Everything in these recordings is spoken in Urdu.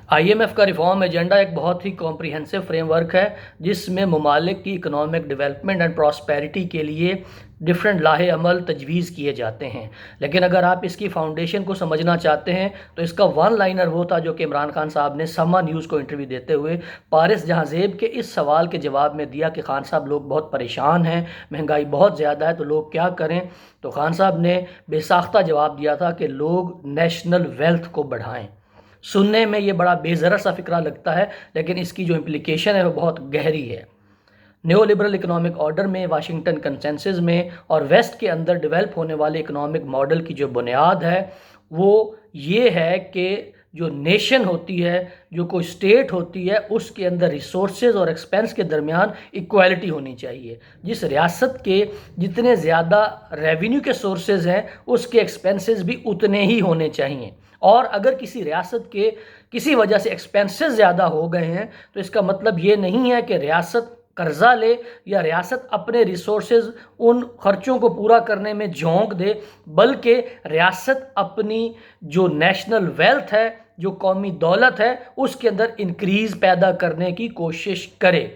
آئی ایم ایف کا ریفارم ایجنڈا ایک بہت ہی کمپریہنسو فریم ورک ہے جس میں ممالک کی اکنامک ڈیولپمنٹ اینڈ پراسپیرٹی کے لیے ڈفرینٹ لاہے عمل تجویز کیے جاتے ہیں. لیکن اگر آپ اس کی فاؤنڈیشن کو سمجھنا چاہتے ہیں تو اس کا ون لائنر وہ تھا جو کہ عمران خان صاحب نے سما نیوز کو انٹرویو دیتے ہوئے پارس جہاں زیب کے اس سوال کے جواب میں دیا کہ خان صاحب لوگ بہت پریشان ہیں، مہنگائی بہت زیادہ ہے تو لوگ کیا کریں. تو خان صاحب نے بے ساختہ جواب دیا تھا کہ لوگ نیشنل ویلتھ کو بڑھائیں. سننے میں یہ بڑا بے ضرر سا فکرہ لگتا ہے لیکن اس کی جو امپلیکیشن ہے وہ بہت گہری ہے. نیو لبرل اکنامک آرڈر میں، واشنگٹن کنسنسس میں اور ویسٹ کے اندر ڈیولپ ہونے والے اکنامک ماڈل کی جو بنیاد ہے وہ یہ ہے کہ جو نیشن ہوتی ہے، جو کوئی اسٹیٹ ہوتی ہے، اس کے اندر ریسورسز اور ایکسپینس کے درمیان ایکویلٹی ہونی چاہیے. جس ریاست کے جتنے زیادہ ریونیو کے سورسز ہیں اس کے ایکسپینسز بھی اتنے ہی ہونے چاہیے. اور اگر کسی ریاست کے کسی وجہ سے ایکسپینسز زیادہ ہو گئے ہیں تو اس کا مطلب یہ نہیں ہے کہ ریاست قرضہ لے یا ریاست اپنے ریسورسز ان خرچوں کو پورا کرنے میں جھونک دے، بلکہ ریاست اپنی جو نیشنل ویلتھ ہے، جو قومی دولت ہے، اس کے اندر انکریز پیدا کرنے کی کوشش کرے.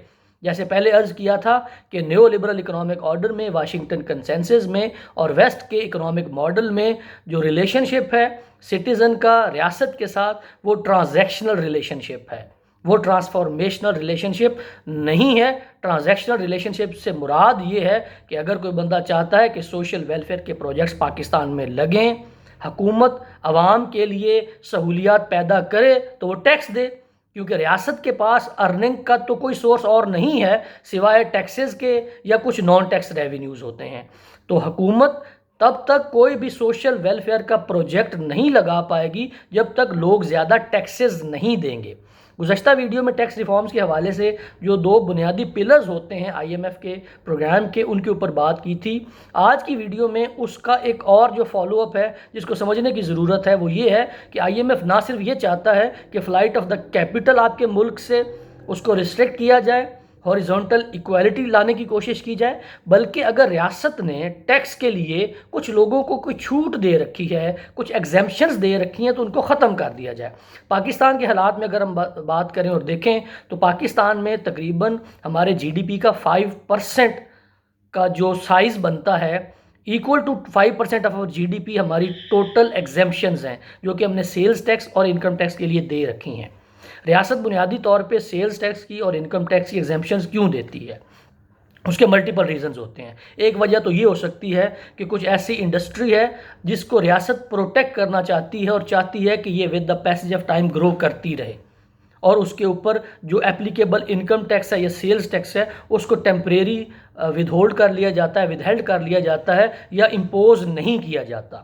جیسے پہلے عرض کیا تھا کہ نیو لبرل اکنامک آرڈر میں، واشنگٹن کنسنسس میں اور ویسٹ کے اکنامک ماڈل میں جو ریلیشن شپ ہے سٹیزن کا ریاست کے ساتھ، وہ ٹرانزیکشنل ریلیشن شپ ہے، وہ ٹرانسفارمیشنل ریلیشن شپ نہیں ہے. ٹرانزیکشنل ریلیشن شپ سے مراد یہ ہے کہ اگر کوئی بندہ چاہتا ہے کہ سوشل ویلفیئر کے پروجیکٹس پاکستان میں لگیں، حکومت عوام کے لیے سہولیات پیدا کرے تو وہ ٹیکس دے، کیونکہ ریاست کے پاس ارننگ کا تو کوئی سورس اور نہیں ہے سوائے ٹیکسز کے یا کچھ نان ٹیکس ریونیوز ہوتے ہیں. تو حکومت تب تک کوئی بھی سوشل ویلفیئر کا پروجیکٹ نہیں لگا پائے گی جب تک لوگ زیادہ ٹیکسز نہیں دیں گے. گزشتہ ویڈیو میں ٹیکس ریفارمز کے حوالے سے جو دو بنیادی پلرز ہوتے ہیں آئی ایم ایف کے پروگرام کے، ان کے اوپر بات کی تھی. آج کی ویڈیو میں اس کا ایک اور جو فالو اپ ہے جس کو سمجھنے کی ضرورت ہے وہ یہ ہے کہ آئی ایم ایف نہ صرف یہ چاہتا ہے کہ فلائٹ آف دا کیپٹل آپ کے ملک سے اس کو ریسٹرکٹ کیا جائے، ہاریزونٹل ایکویلٹی لانے کی کوشش کی جائے، بلکہ اگر ریاست نے ٹیکس کے لیے کچھ لوگوں کو کوئی چھوٹ دے رکھی ہے، کچھ ایگزیمپشنز دے رکھی ہیں تو ان کو ختم کر دیا جائے. پاکستان کے حالات میں اگر ہم بات کریں اور دیکھیں تو پاکستان میں تقریباً ہمارے جی ڈی پی کا 5% کا جو سائز بنتا ہے، equal to 5% of G D P ہماری ٹوٹل ایگزیمپشنز ہیں جو کہ ہم نے سیلز ٹیکس اور انکم ٹیکس کے لیے دے رکھی ہیں. ریاست بنیادی طور پہ سیلز ٹیکس کی اور انکم ٹیکس کی ایگزیمپشنز کیوں دیتی ہے؟ اس کے ملٹیپل ریزنز ہوتے ہیں. ایک وجہ تو یہ ہو سکتی ہے کہ کچھ ایسی انڈسٹری ہے جس کو ریاست پروٹیکٹ کرنا چاہتی ہے اور چاہتی ہے کہ یہ with the passage of time grow کرتی رہے، اور اس کے اوپر جو اپلیکیبل انکم ٹیکس ہے یا سیلز ٹیکس ہے اس کو ٹیمپریری ود ہولڈ کر لیا جاتا ہے، ود ہیلڈ کر لیا جاتا ہے یا امپوز نہیں کیا جاتا.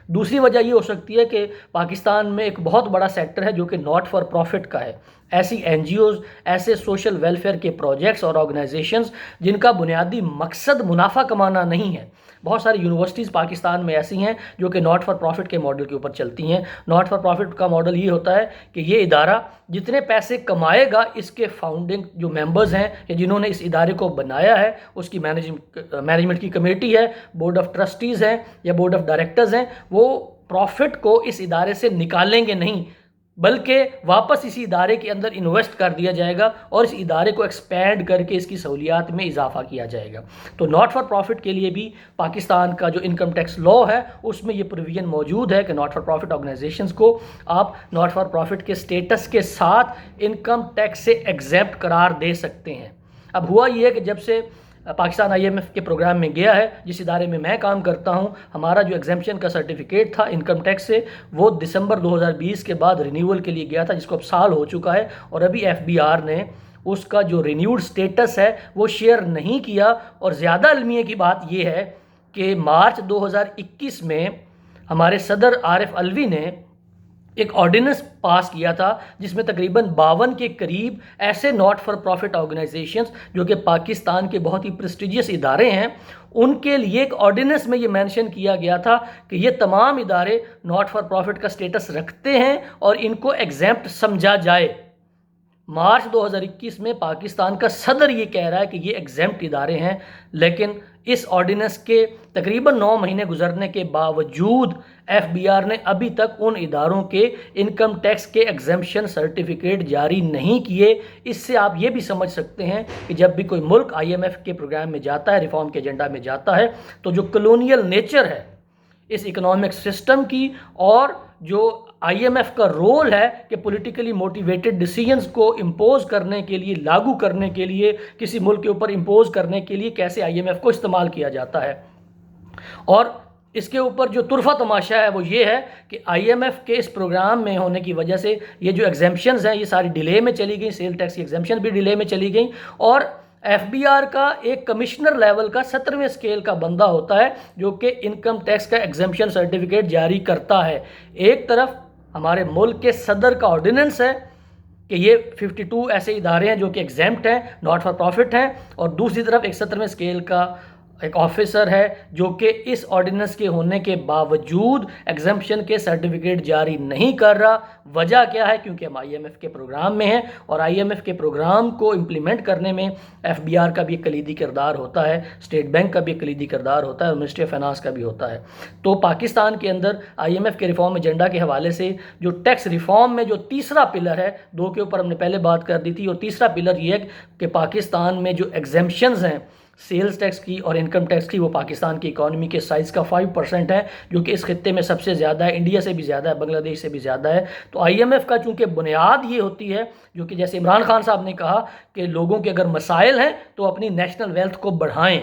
دوسری وجہ یہ ہو سکتی ہے کہ پاکستان میں ایک بہت بڑا سیکٹر ہے جو کہ ناٹ فار پروفٹ کا ہے. ایسی این جی اوز، ایسے سوشل ویلفیئر کے پروجیکٹس اور آرگنائزیشنز جن کا بنیادی مقصد منافع کمانا نہیں ہے. بہت ساری یونیورسٹیز پاکستان میں ایسی ہیں جو کہ ناٹ فار پروفٹ کے ماڈل کے اوپر چلتی ہیں. ناٹ فار پروفٹ کا ماڈل یہ ہوتا ہے کہ یہ ادارہ جتنے پیسے کمائے گا، اس کے فاؤنڈنگ جو ممبرز ہیں یا جنہوں نے اس ادارے کو بنایا ہے، اس کی مینجمنٹ کی کمیٹی ہے، بورڈ آف ٹرسٹیز ہیں یا بورڈ آف ڈائریکٹرز ہیں، وہ پروفٹ کو اس ادارے سے نکالیں گے نہیں، بلکہ واپس اسی ادارے کے اندر انویسٹ کر دیا جائے گا اور اس ادارے کو ایکسپینڈ کر کے اس کی سہولیات میں اضافہ کیا جائے گا. تو ناٹ فار پروفٹ کے لیے بھی پاکستان کا جو انکم ٹیکس لا ہے اس میں یہ پروویژن موجود ہے کہ ناٹ فار پروفٹ آرگنائزیشنز کو آپ ناٹ فار پروفٹ کے سٹیٹس کے ساتھ انکم ٹیکس سے ایگزیمپٹ قرار دے سکتے ہیں. اب ہوا یہ ہے کہ جب سے پاکستان آئی ایم ایف کے پروگرام میں گیا ہے، جس ادارے میں میں کام کرتا ہوں، ہمارا جو ایگزیمپشن کا سرٹیفکیٹ تھا انکم ٹیکس سے وہ دسمبر 2020 کے بعد رینیول کے لیے گیا تھا، جس کو اب سال ہو چکا ہے، اور ابھی ایف بی آر نے اس کا جو رینیوڈ سٹیٹس ہے وہ شیئر نہیں کیا. اور زیادہ المیے کی بات یہ ہے کہ مارچ 2021 میں ہمارے صدر عارف علوی نے ایک آرڈیننس پاس کیا تھا جس میں تقریباً 52 کے قریب ایسے ناٹ فار پروفٹ آرگنائزیشنز جو کہ پاکستان کے بہت ہی پریسٹیجیس ادارے ہیں، ان کے لیے ایک آرڈیننس میں یہ مینشن کیا گیا تھا کہ یہ تمام ادارے ناٹ فار پروفٹ کا سٹیٹس رکھتے ہیں اور ان کو ایگزیمپٹ سمجھا جائے. مارچ 2021 میں پاکستان کا صدر یہ کہہ رہا ہے کہ یہ ایگزیمپٹ ادارے ہیں، لیکن اس آرڈیننس کے تقریباً 9 مہینے گزرنے کے باوجود ایف بی آر نے ابھی تک ان اداروں کے انکم ٹیکس کے ایگزیمپشن سرٹیفکیٹ جاری نہیں کیے۔ اس سے آپ یہ بھی سمجھ سکتے ہیں کہ جب بھی کوئی ملک آئی ایم ایف کے پروگرام میں جاتا ہے، ریفارم کے ایجنڈا میں جاتا ہے، تو جو کلونیل نیچر ہے اس اکنامک سسٹم کی، اور جو آئی ایم ایف کا رول ہے کہ پولیٹیکلی موٹیویٹڈ ڈیسیجنز کو امپوز کرنے کے لیے، لاگو کرنے کے لیے، کسی ملک کے اوپر امپوز کرنے کے لیے کیسے آئی ایم ایف کو استعمال کیا جاتا ہے۔ اور اس کے اوپر جو طرفہ تماشا ہے وہ یہ ہے کہ آئی ایم ایف کے اس پروگرام میں ہونے کی وجہ سے یہ جو ایگزیمپشنز ہیں یہ ساری ڈیلے میں چلی گئیں، سیل ٹیکس کی ایگزیمپشن بھی ڈیلے میں چلی گئیں، اور ایف بی آر کا ایک کمشنر لیول کا 17ویں اسکیل کا بندہ ہوتا ہے جو کہ انکم ٹیکس کا ایگزیمپشن سرٹیفکیٹ جاری کرتا ہے۔ ایک طرف ہمارے ملک کے صدر کا آرڈیننس ہے کہ یہ 52 ایسے ادارے ہیں جو کہ ایگزیمپٹ ہیں، ناٹ فار پروفٹ ہیں، اور دوسری طرف ایک 17ویں اسکیل کا ایک آفیسر ہے جو کہ اس آرڈیننس کے ہونے کے باوجود ایگزمپشن کے سرٹیفکیٹ جاری نہیں کر رہا۔ وجہ کیا ہے؟ کیونکہ ہم آئی ایم ایف کے پروگرام میں ہیں، اور آئی ایم ایف کے پروگرام کو امپلیمنٹ کرنے میں ایف بی آر کا بھی ایک کلیدی کردار ہوتا ہے، اسٹیٹ بینک کا بھی ایک کلیدی کردار ہوتا ہے، اور منسٹری آف فائنانس کا بھی ہوتا ہے۔ تو پاکستان کے اندر آئی ایم ایف کے ریفارم ایجنڈا کے حوالے سے جو ٹیکس ریفارم میں جو تیسرا پلر ہے، 2 کے اوپر ہم نے پہلے بات کر دی تھی، اور تیسرا پلر یہ ہے کہ پاکستان میں جو ایگزیمپشنز ہیں سیلز ٹیکس کی اور انکم ٹیکس کی، وہ پاکستان کی اکانومی کے سائز کا 5% ہے، جو کہ اس خطے میں سب سے زیادہ ہے، انڈیا سے بھی زیادہ ہے، بنگلہ دیش سے بھی زیادہ ہے۔ تو آئی ایم ایف کا چونکہ بنیاد یہ ہوتی ہے، جو کہ جیسے عمران خان صاحب نے کہا کہ لوگوں کے اگر مسائل ہیں تو اپنی نیشنل ویلتھ کو بڑھائیں،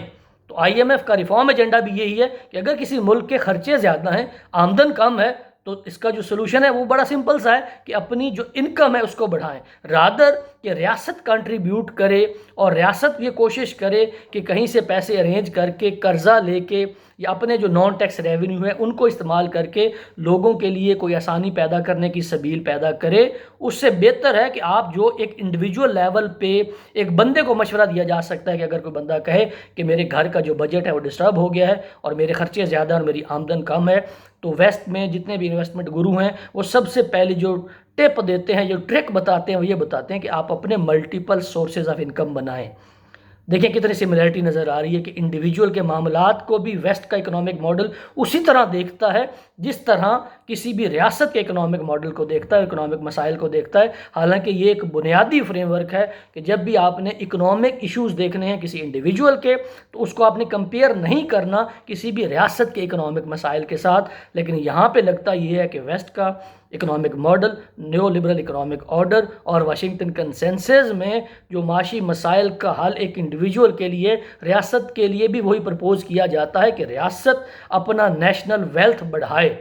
تو آئی ایم ایف کا ریفارم ایجنڈا بھی یہی ہے کہ اگر کسی ملک کے خرچے زیادہ ہیں، آمدن کم ہے، تو اس کا جو سلوشن ہے وہ بڑا سمپل سا ہے کہ اپنی جو انکم ہے اس کو بڑھائیں، رادر کہ ریاست کنٹریبیوٹ کرے، اور ریاست یہ کوشش کرے کہ کہیں سے پیسے ارینج کر کے، قرضہ لے کے، یا اپنے جو نان ٹیکس ریونیو ہے ان کو استعمال کر کے لوگوں کے لیے کوئی آسانی پیدا کرنے کی سبیل پیدا کرے۔ اس سے بہتر ہے کہ آپ جو ایک انڈیویجول لیول پہ ایک بندے کو مشورہ دیا جا سکتا ہے کہ اگر کوئی بندہ کہے کہ میرے گھر کا جو بجٹ ہے وہ ڈسٹرب ہو گیا ہے اور میرے خرچے زیادہ اور میری آمدن کم ہے، تو ویسٹ میں جتنے بھی انویسٹمنٹ گرو ہیں وہ سب سے پہلے جو ٹپ دیتے ہیں، جو ٹرک بتاتے ہیں، وہ یہ بتاتے ہیں کہ آپ اپنے ملٹیپل سورسز آف انکم بنائیں۔ دیکھیں کتنی سملیرٹی نظر آ رہی ہے کہ انڈیویجول کے معاملات کو بھی ویسٹ کا اکنامک ماڈل اسی طرح دیکھتا ہے جس طرح کسی بھی ریاست کے اکنامک ماڈل کو دیکھتا ہے، اکنامک مسائل کو دیکھتا ہے۔ حالانکہ یہ ایک بنیادی فریم ورک ہے کہ جب بھی آپ نے اکنامک ایشوز دیکھنے ہیں کسی انڈیویجول کے، تو اس کو آپ نے کمپیئر نہیں کرنا کسی بھی ریاست کے اکنامک مسائل کے ساتھ۔ لیکن یہاں پہ لگتا یہ ہے کہ ویسٹ کا economic model, neo liberal economic order اور واشنگٹن کنسنسس میں جو معاشی مسائل کا حل ایک انڈیویجول کے لیے، ریاست کے لیے بھی وہی پرپوز کیا جاتا ہے کہ ریاست اپنا نیشنل ویلتھ بڑھائے۔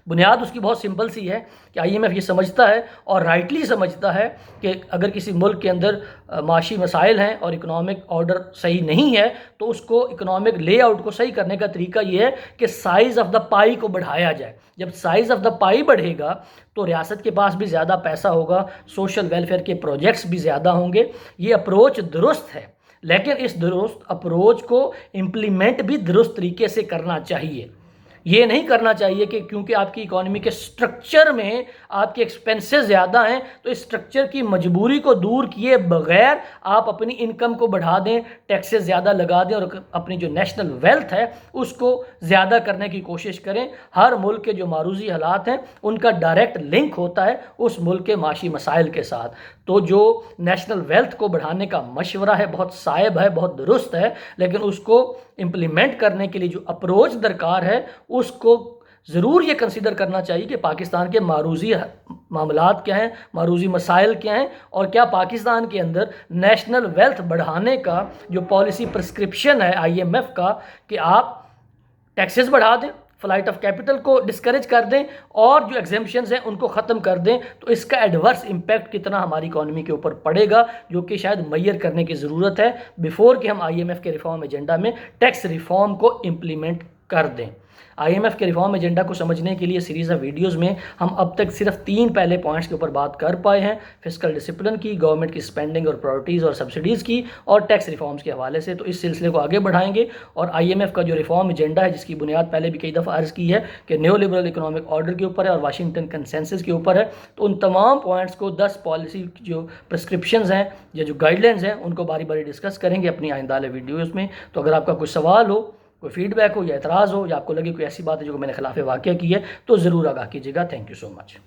بنیاد اس کی بہت سمپل سی ہے کہ آئی ایم ایف یہ سمجھتا ہے اور رائٹلی سمجھتا ہے کہ اگر کسی ملک کے اندر معاشی مسائل ہیں اور اکنامک آرڈر صحیح نہیں ہے، تو اس کو اکنامک لے آؤٹ کو صحیح کرنے کا طریقہ یہ ہے کہ سائز آف دا پائی کو بڑھایا جائے۔ جب سائز آف دا پائی بڑھے گا تو ریاست کے پاس بھی زیادہ پیسہ ہوگا، سوشل ویلفیئر کے پروجیکٹس بھی زیادہ ہوں گے۔ یہ اپروچ درست ہے، لیکن اس درست اپروچ کو امپلیمنٹ بھی درست طریقے سے کرنا چاہیے۔ یہ نہیں کرنا چاہیے کہ کیونکہ آپ کی اکانومی کے سٹرکچر میں آپ کے ایکسپنسز زیادہ ہیں تو اس سٹرکچر کی مجبوری کو دور کیے بغیر آپ اپنی انکم کو بڑھا دیں، ٹیکسز زیادہ لگا دیں، اور اپنی جو نیشنل ویلتھ ہے اس کو زیادہ کرنے کی کوشش کریں۔ ہر ملک کے جو معروضی حالات ہیں ان کا ڈائریکٹ لنک ہوتا ہے اس ملک کے معاشی مسائل کے ساتھ۔ تو جو نیشنل ویلتھ کو بڑھانے کا مشورہ ہے بہت صائب ہے، بہت درست ہے، لیکن اس کو امپلیمنٹ کرنے کے لیے جو اپروچ درکار ہے اس کو ضرور یہ کنسیڈر کرنا چاہیے کہ پاکستان کے معروضی معاملات کیا ہیں، معروضی مسائل کیا ہیں، اور کیا پاکستان کے اندر نیشنل ویلتھ بڑھانے کا جو پالیسی پرسکرپشن ہے آئی ایم ایف کا کہ آپ ٹیکسز بڑھا دیں، فلائٹ آف کیپٹل کو ڈسکریج کر دیں، اور جو ایگزیمپشنز ہیں ان کو ختم کر دیں، تو اس کا ایڈورس امپیکٹ کتنا ہماری اکانومی کے اوپر پڑے گا، جو کہ شاید میئر کرنے کی ضرورت ہے بیفور کہ ہم آئی ایم ایف کے ریفارم ایجنڈا میں ٹیکس ریفارم کو امپلیمنٹ کر دیں۔ IMF کے ریفارم ایجنڈا کو سمجھنے کے لیے سیریز آف ویڈیوز میں ہم اب تک صرف 3 پہلے پوائنٹس کے اوپر بات کر پائے ہیں، فسکل ڈسپلن کی، گورنمنٹ کی اسپینڈنگ اور پرائورٹیز اور سبسڈیز کی، اور ٹیکس ریفارمز کے حوالے سے۔ تو اس سلسلے کو آگے بڑھائیں گے، اور IMF کا جو ریفارم ایجنڈا ہے، جس کی بنیاد پہلے بھی کئی دفعہ عرض کی ہے کہ نیو لبرل اکنامک آرڈر کے اوپر ہے اور واشنگٹن کنسنسس کے اوپر ہے، تو ان تمام پوائنٹس کو 10 پالیسی جو پرسکرپشنز ہیں یا جو گائیڈ لائنز ہیں ان کو باری باری ڈسکس کریں گے اپنی آئندہ ویڈیوز میں۔ تو اگر آپ کا کوئی سوال ہو، کوئی فیڈ بیک ہو یا اعتراض ہو، یا آپ کو لگے کوئی ایسی بات ہے جو میں نے خلاف واقعہ کی ہے، تو ضرور آگاہ کیجیے گا۔ Thank you so much.